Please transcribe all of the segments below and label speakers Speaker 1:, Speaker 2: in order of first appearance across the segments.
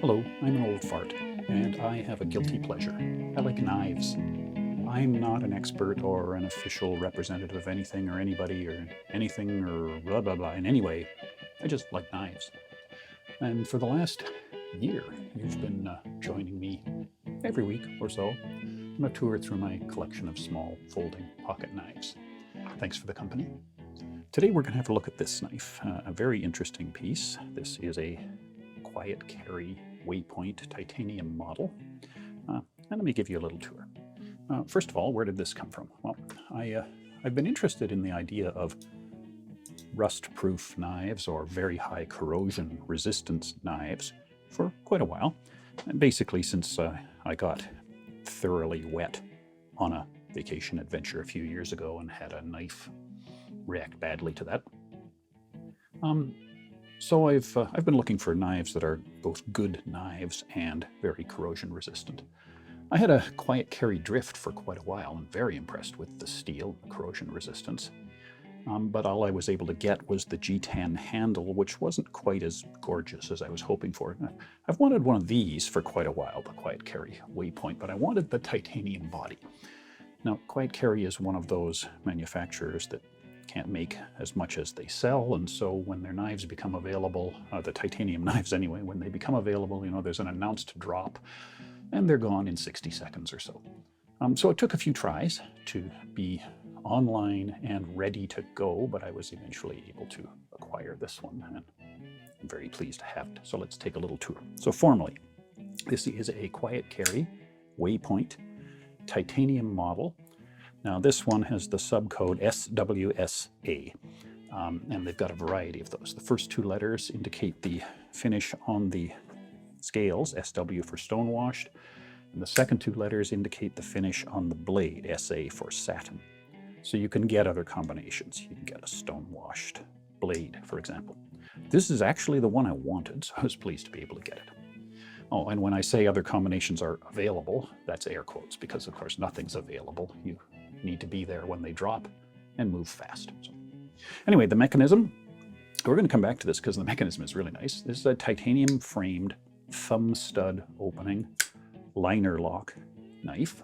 Speaker 1: Hello, I'm an old fart, and I have a guilty pleasure. I like knives. I'm not an expert or an official representative of anything or anybody or anything or blah blah blah in any way. I just like knives. And for the last year, you've been joining me every week or so on a tour through my collection of small folding pocket knives. Thanks for the company. Today we're going to have a look at this knife, a very interesting piece. This is a quiet carry Waypoint titanium model. And let me give you a little tour. First of all, where did this come from? Well, I've been interested in the idea of rust-proof knives or very high corrosion resistance knives for quite a while. And basically since I got thoroughly wet on a vacation adventure a few years ago and had a knife react badly to that. So I've been looking for knives that are both good knives and very corrosion resistant. I had a quiet carry drift for quite a while and very impressed with the steel corrosion resistance. But all I was able to get was the G10 handle, which wasn't quite as gorgeous as I was hoping for. I've wanted one of these for quite a while, the quiet carry Waypoint, but I wanted the titanium body. Now, quiet carry is one of those manufacturers that can't make as much as they sell, and so when their knives become available, the titanium knives anyway, when they become available, there's an announced drop, and they're gone in 60 seconds or so. So it took a few tries to be online and ready to go, but I was eventually able to acquire this one, and I'm very pleased to have it. So let's take a little tour. So formally, this is a quiet carry Waypoint titanium model. Now this one has the subcode SWSA, and they've got a variety of those. The first two letters indicate the finish on the scales, SW for stonewashed, and the second two letters indicate the finish on the blade, SA for satin. So you can get other combinations. You can get a stonewashed blade, for example. This is actually the one I wanted, so I was pleased to be able to get it. Oh, and when I say other combinations are available, that's air quotes, because of course nothing's available. You need to be there when they drop and move fast. So, anyway, the mechanism, we're going to come back to this because the mechanism is really nice. This is a titanium framed thumb stud opening liner lock knife,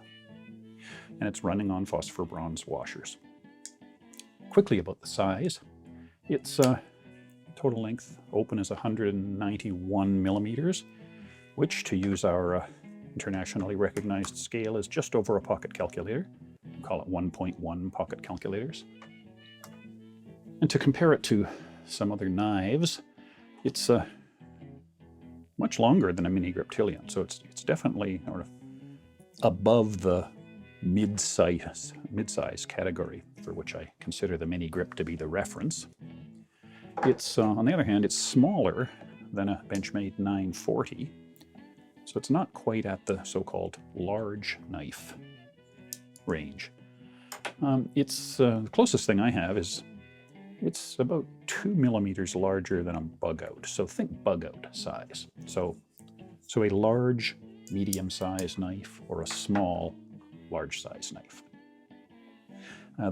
Speaker 1: and it's running on phosphor bronze washers. Quickly about the size, its total length open is 191 millimeters, which, to use our internationally recognized scale, is just over a pocket calculator. We call it 1.1 pocket calculators. And to compare it to some other knives, it's much longer than a mini griptilian, so it's definitely sort of above the mid-size category, for which I consider the mini grip to be the reference. It's on the other hand, it's smaller than a Benchmade 940. So it's not quite at the so-called large knife range. The closest thing I have is it's about 2 millimeters larger than a bug out. So think bug out size. So a large medium size knife or a small large size knife.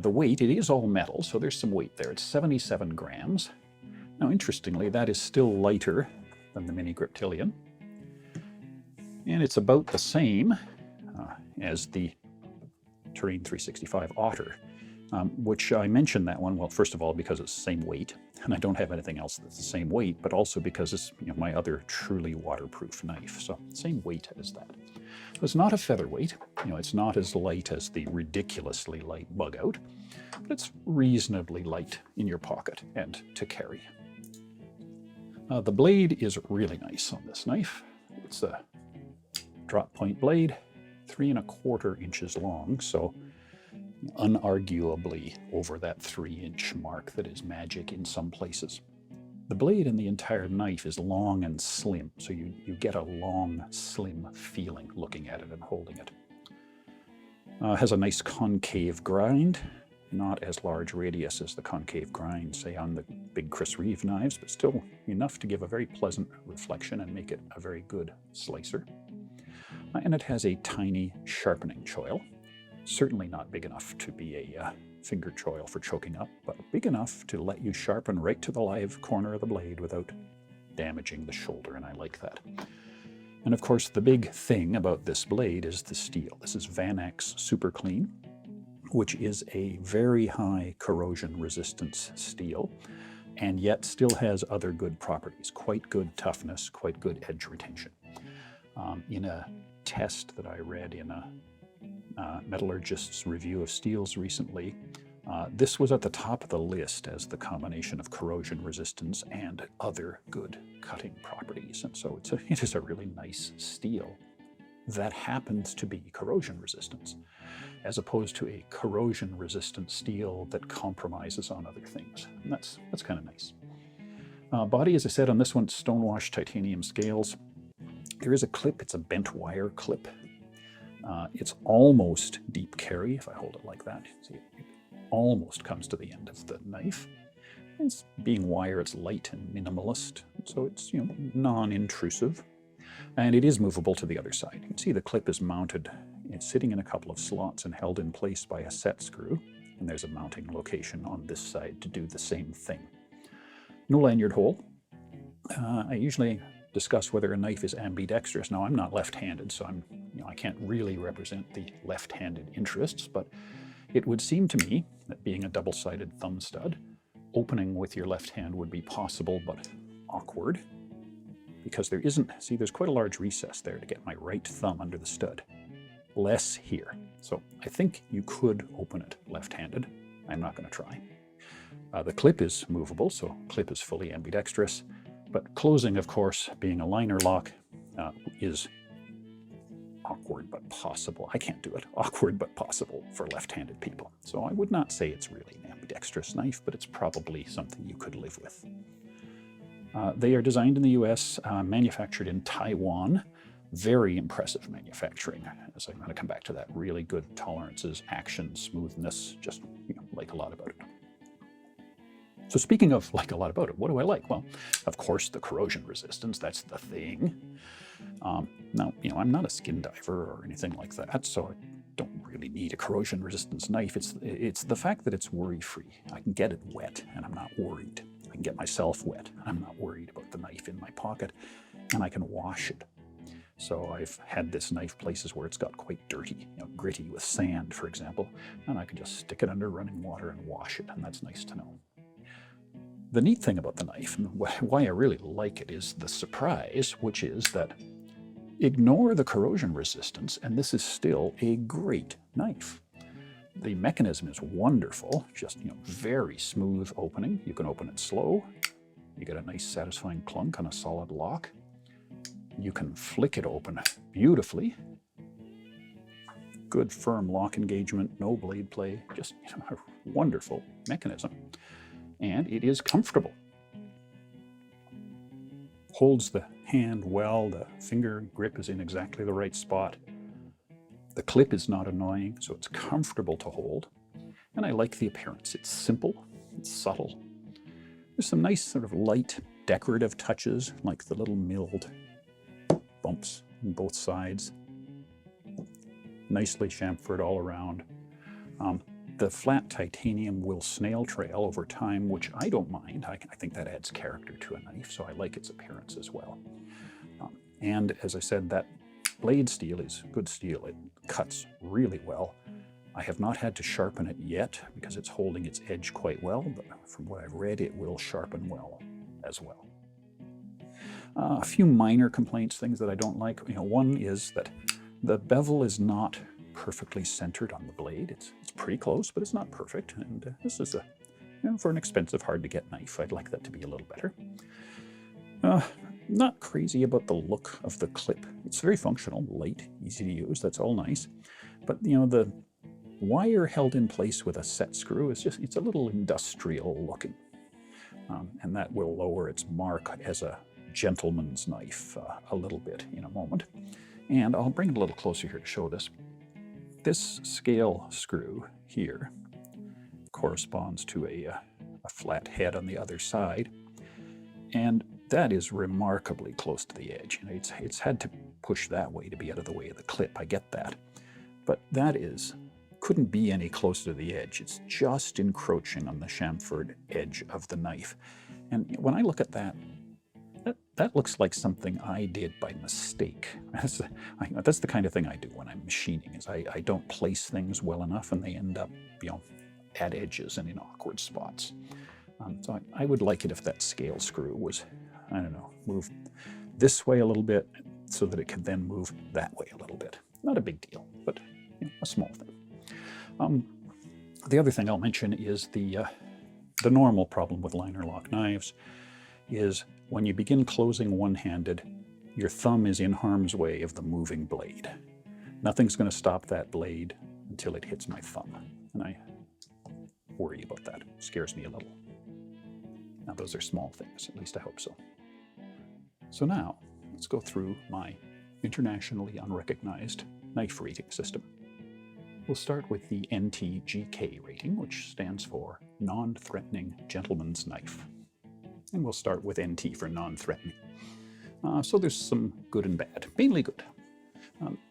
Speaker 1: The weight, it is all metal, so there's some weight there. It's 77 grams. Now interestingly, that is still lighter than the mini griptilian. And it's about the same as the Terrain 365 Otter, which I mentioned that one, well, first of all, because it's the same weight, and I don't have anything else that's the same weight, but also because it's my other truly waterproof knife, so same weight as that. So it's not a featherweight, it's not as light as the ridiculously light bug out, but it's reasonably light in your pocket and to carry. The blade is really nice on this knife. It's a drop point blade, 3 1/4 inches long, so unarguably over that 3-inch mark that is magic in some places. The blade in the entire knife is long and slim, so you get a long, slim feeling looking at it and holding it. Has a nice concave grind, not as large radius as the concave grind, say, on the big Chris Reeve knives, but still enough to give a very pleasant reflection and make it a very good slicer. And it has a tiny sharpening choil, certainly not big enough to be a finger choil for choking up, but big enough to let you sharpen right to the live corner of the blade without damaging the shoulder, and I like that. And of course, the big thing about this blade is the steel. This is Vanex Super Clean, which is a very high corrosion resistance steel, and yet still has other good properties, quite good toughness, quite good edge retention. In a test that I read in a metallurgist's review of steels recently, this was at the top of the list as the combination of corrosion resistance and other good cutting properties. And so it is a really nice steel that happens to be corrosion resistant, as opposed to a corrosion resistant steel that compromises on other things. And that's kind of nice. Body, as I said, on this one, stonewash titanium scales. There is a clip, it's a bent wire clip. It's almost deep carry, if I hold it like that. See, it almost comes to the end of the knife. It's being wire, it's light and minimalist, so it's non-intrusive. And it is movable to the other side. You can see the clip is mounted. It's sitting in a couple of slots and held in place by a set screw. And there's a mounting location on this side to do the same thing. No lanyard hole. I usually discuss whether a knife is ambidextrous. Now, I'm not left-handed, so I can't really represent the left-handed interests, but it would seem to me that being a double-sided thumb stud, opening with your left hand would be possible, but awkward, because there isn't, see, there's quite a large recess there to get my right thumb under the stud. Less here. So I think you could open it left-handed. I'm not going to try. The clip is movable, so clip is fully ambidextrous, but closing, of course, being a liner lock, is awkward but possible. I can't do it. Awkward but possible for left-handed people. So I would not say it's really an ambidextrous knife, but it's probably something you could live with. They are designed in the US, manufactured in Taiwan. Very impressive manufacturing. As I'm going to come back to that, really good tolerances, action, smoothness, just like a lot about it. So speaking of like a lot about it, what do I like? Well, of course, the corrosion resistance, that's the thing. Now, I'm not a skin diver or anything like that, so I don't really need a corrosion resistance knife. It's the fact that it's worry-free. I can get it wet and I'm not worried. I can get myself wet and I'm not worried about the knife in my pocket, and I can wash it. So I've had this knife places where it's got quite dirty, gritty with sand, for example, and I can just stick it under running water and wash it, and that's nice to know. The neat thing about the knife, and why I really like it, is the surprise, which is that ignore the corrosion resistance, and this is still a great knife. The mechanism is wonderful, just very smooth opening. You can open it slow. You get a nice satisfying clunk on a solid lock. You can flick it open beautifully. Good firm lock engagement, no blade play, just a wonderful mechanism. And it is comfortable. Holds the hand well, the finger grip is in exactly the right spot. The clip is not annoying, so it's comfortable to hold. And I like the appearance. It's simple, it's subtle. There's some nice sort of light decorative touches, like the little milled bumps on both sides. Nicely chamfered all around. The flat titanium will snail trail over time, which I don't mind. I think that adds character to a knife, so I like its appearance as well. And as I said, that blade steel is good steel. It cuts really well. I have not had to sharpen it yet because it's holding its edge quite well, but from what I've read, it will sharpen well as well. A few minor complaints, things that I don't like. One is that the bevel is not perfectly centered on the blade. It's pretty close, but it's not perfect. And this is for an expensive, hard-to-get knife, I'd like that to be a little better. Not crazy about the look of the clip. It's very functional, light, easy to use. That's all nice. But the wire held in place with a set screw is it's a little industrial looking. And that will lower its mark as a gentleman's knife a little bit in a moment. And I'll bring it a little closer here to show this. This scale screw here corresponds to a flat head on the other side, and that is remarkably close to the edge. It's had to push that way to be out of the way of the clip, I get that. But that couldn't be any closer to the edge. It's just encroaching on the chamfered edge of the knife. And when I look at that, That looks like something I did by mistake. That's the kind of thing I do when I'm machining, is I don't place things well enough and they end up, at edges and in awkward spots. So I would like it if that scale screw was, I don't know, moved this way a little bit so that it could then move that way a little bit. Not a big deal, but a small thing. The other thing I'll mention is the normal problem with liner lock knives is when you begin closing one-handed, your thumb is in harm's way of the moving blade. Nothing's going to stop that blade until it hits my thumb, and I worry about that. It scares me a little. Now, those are small things, at least I hope so. So now, let's go through my internationally unrecognized knife rating system. We'll start with the NTGK rating, which stands for Non-Threatening Gentleman's Knife. And we'll start with NT for non-threatening. So there's some good and bad, mainly good.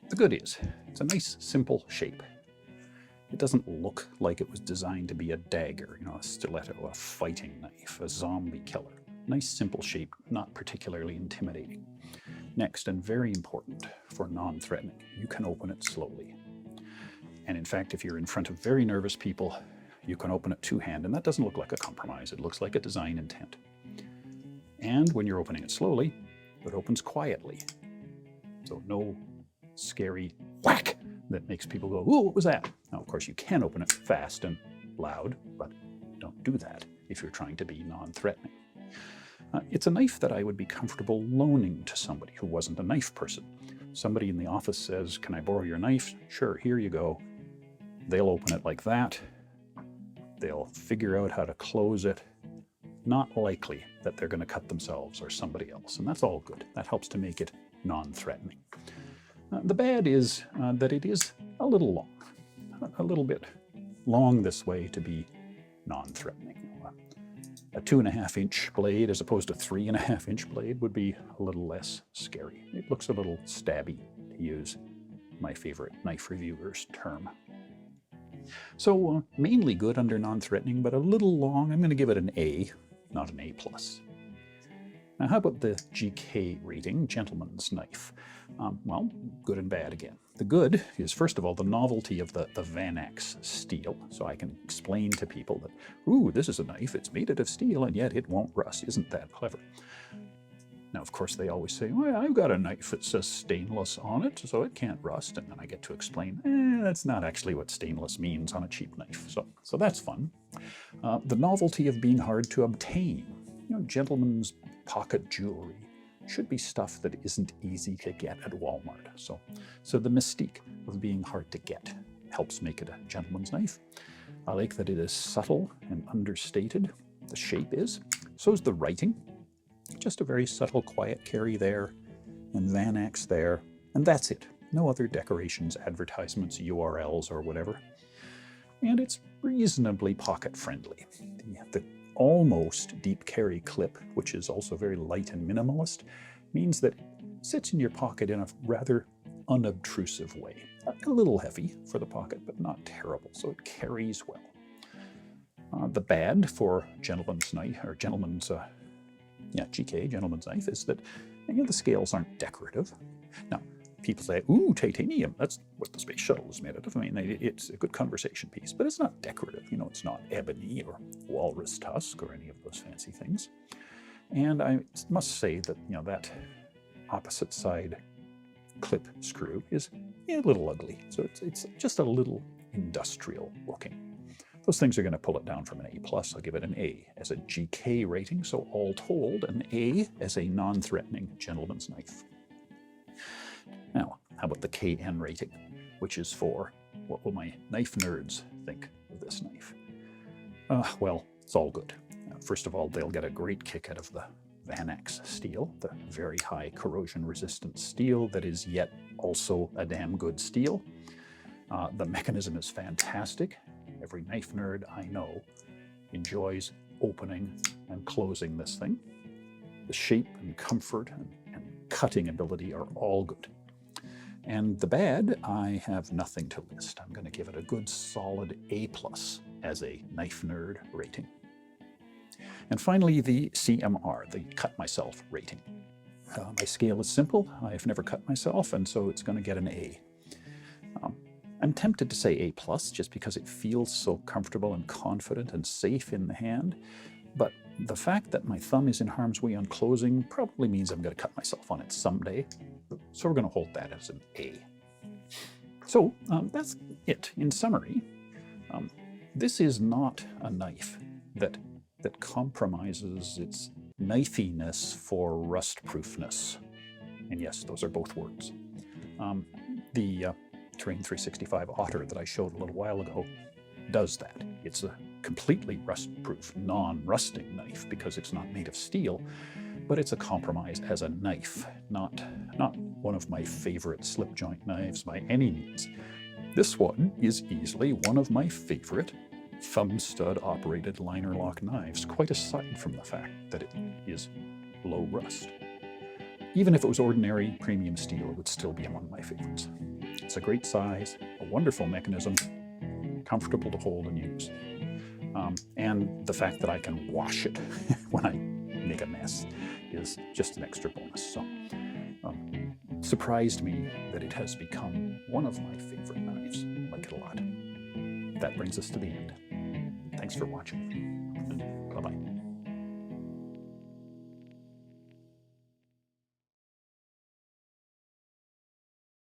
Speaker 1: The good is, it's a nice, simple shape. It doesn't look like it was designed to be a dagger, a stiletto, a fighting knife, a zombie killer. Nice, simple shape, not particularly intimidating. Next, and very important for non-threatening, you can open it slowly. And in fact, if you're in front of very nervous people, you can open it two-hand, and that doesn't look like a compromise. It looks like a design intent. And when you're opening it slowly, it opens quietly. So no scary whack that makes people go, "Ooh, what was that?" Now, of course, you can open it fast and loud, but don't do that if you're trying to be non-threatening. It's a knife that I would be comfortable loaning to somebody who wasn't a knife person. Somebody in the office says, "Can I borrow your knife?" Sure, here you go. They'll open it like that. They'll figure out how to close it. Not likely that they're going to cut themselves or somebody else, and that's all good. That helps to make it non-threatening. The bad is that it is a little long, a little bit long this way to be non-threatening. A 2.5-inch blade as opposed to 3.5-inch blade would be a little less scary. It looks a little stabby, to use my favorite knife reviewer's term. So mainly good under non-threatening, but a little long. I'm going to give it an A, not an A+. Now, how about the GK rating, gentleman's knife? Well, good and bad again. The good is, first of all, the novelty of the Vanax steel. So I can explain to people that, ooh, this is a knife, it's made out of steel, and yet it won't rust. Isn't that clever? Now, of course, they always say, well, I've got a knife that says stainless on it, so it can't rust. And then I get to explain, that's not actually what stainless means on a cheap knife. So that's fun. The novelty of being hard to obtain. Gentlemen's pocket jewelry should be stuff that isn't easy to get at Walmart. So the mystique of being hard to get helps make it a gentleman's knife. I like that it is subtle and understated. The shape is. So is the writing. Just a very subtle, quiet carry there, and Vanax there, and that's it. No other decorations, advertisements, URLs, or whatever. And it's reasonably pocket-friendly. The almost deep carry clip, which is also very light and minimalist, means that it sits in your pocket in a rather unobtrusive way. A little heavy for the pocket, but not terrible, so it carries well. The bad for gentleman's knife, or GK, gentleman's knife, is that the scales aren't decorative. Now, people say, ooh, titanium, that's what the space shuttle is made out of. I mean, it's a good conversation piece, but it's not decorative. It's not ebony or walrus tusk or any of those fancy things. And I must say that, that opposite side clip screw is a little ugly. So it's just a little industrial looking. Those things are going to pull it down from an A+. I'll give it an A as a GK rating, so all told, an A as a non-threatening gentleman's knife. Now, how about the KN rating, which is for what will my knife nerds think of this knife? Well, it's all good. First of all, they'll get a great kick out of the Vanax steel, the very high corrosion-resistant steel that is yet also a damn good steel. The mechanism is fantastic. Every knife nerd I know enjoys opening and closing this thing. The shape and comfort and cutting ability are all good. And the bad, I have nothing to list. I'm going to give it a good solid A+ as a knife nerd rating. And finally, the CMR, the cut myself rating. My scale is simple. I've never cut myself, and so it's going to get an A. I'm tempted to say A+, just because it feels so comfortable and confident and safe in the hand, but the fact that my thumb is in harm's way on closing probably means I'm going to cut myself on it someday, so we're going to hold that as an A. So that's it. In summary, this is not a knife that compromises its knifeiness for rust-proofness. And yes, those are both words. The Terrain 365 Otter that I showed a little while ago does that. It's a completely rust-proof, non-rusting knife because it's not made of steel, but it's a compromise as a knife, not one of my favorite slip joint knives by any means. This one is easily one of my favorite thumb stud operated liner lock knives, quite aside from the fact that it is low rust. Even if it was ordinary premium steel, it would still be among my favorites. It's a great size, a wonderful mechanism, comfortable to hold and use. And the fact that I can wash it when I make a mess is just an extra bonus. So, surprised me that it has become one of my favorite knives. I like it a lot. That brings us to the end. Thanks for watching.